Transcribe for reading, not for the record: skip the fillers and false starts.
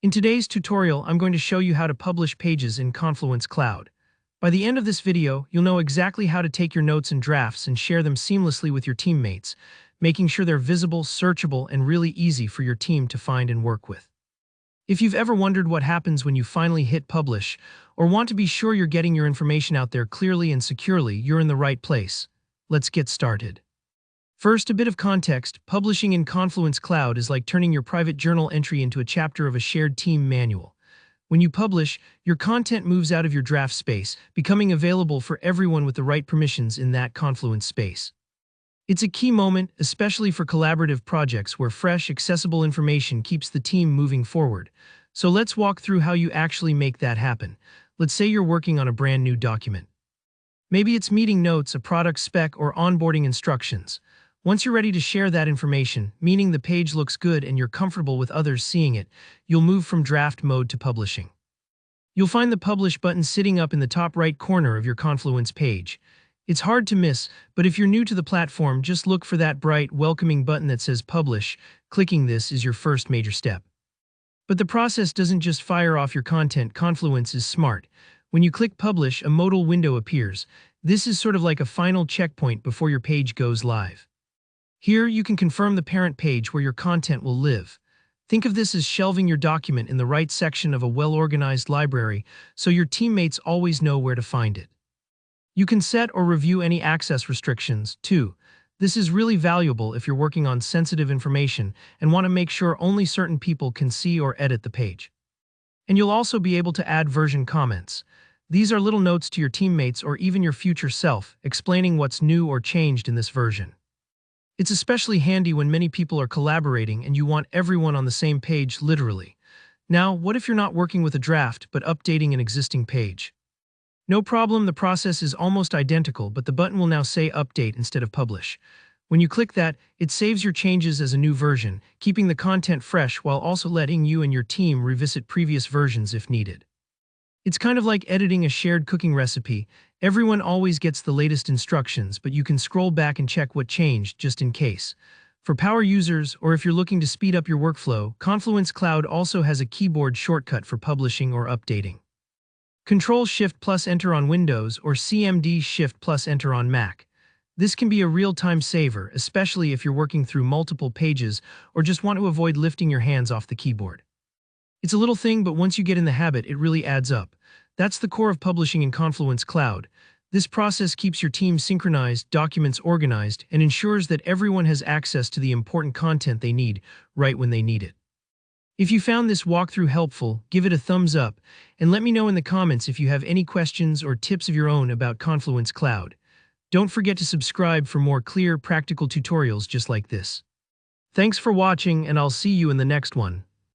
In today's tutorial, I'm going to show you how to publish pages in Confluence Cloud. By the end of this video, you'll know exactly how to take your notes and drafts and share them seamlessly with your teammates, making sure they're visible, searchable, and really easy for your team to find and work with. If you've ever wondered what happens when you finally hit publish, or want to be sure you're getting your information out there clearly and securely, you're in the right place. Let's get started. First, a bit of context. Publishing in Confluence Cloud is like turning your private journal entry into a chapter of a shared team manual. When you publish, your content moves out of your draft space, becoming available for everyone with the right permissions in that Confluence space. It's a key moment, especially for collaborative projects where fresh, accessible information keeps the team moving forward. So let's walk through how you actually make that happen. Let's say you're working on a brand new document. Maybe it's meeting notes, a product spec, or onboarding instructions. Once you're ready to share that information, meaning the page looks good and you're comfortable with others seeing it, you'll move from draft mode to publishing. You'll find the Publish button sitting up in the top right corner of your Confluence page. It's hard to miss, but if you're new to the platform, just look for that bright, welcoming button that says Publish. Clicking this is your first major step. But the process doesn't just fire off your content. Confluence is smart. When you click Publish, a modal window appears. This is sort of like a final checkpoint before your page goes live. Here, you can confirm the parent page where your content will live. Think of this as shelving your document in the right section of a well-organized library, so your teammates always know where to find it. You can set or review any access restrictions, too. This is really valuable if you're working on sensitive information and want to make sure only certain people can see or edit the page. And you'll also be able to add version comments. These are little notes to your teammates or even your future self, explaining what's new or changed in this version. It's especially handy when many people are collaborating and you want everyone on the same page, literally. Now, what if you're not working with a draft but updating an existing page? No problem, the process is almost identical, but the button will now say Update instead of Publish. When you click that, it saves your changes as a new version, keeping the content fresh while also letting you and your team revisit previous versions if needed. It's kind of like editing a shared cooking recipe. Everyone always gets the latest instructions, but you can scroll back and check what changed just in case. For power users, or if you're looking to speed up your workflow, Confluence Cloud also has a keyboard shortcut for publishing or updating. Control-Shift+Enter on Windows or CMD-Shift+Enter on Mac. This can be a real-time saver, especially if you're working through multiple pages or just want to avoid lifting your hands off the keyboard. It's a little thing, but once you get in the habit, it really adds up. That's the core of publishing in Confluence Cloud. This process keeps your team synchronized, documents organized, and ensures that everyone has access to the important content they need right when they need it. If you found this walkthrough helpful, give it a thumbs up, and let me know in the comments if you have any questions or tips of your own about Confluence Cloud. Don't forget to subscribe for more clear, practical tutorials just like this. Thanks for watching, and I'll see you in the next one.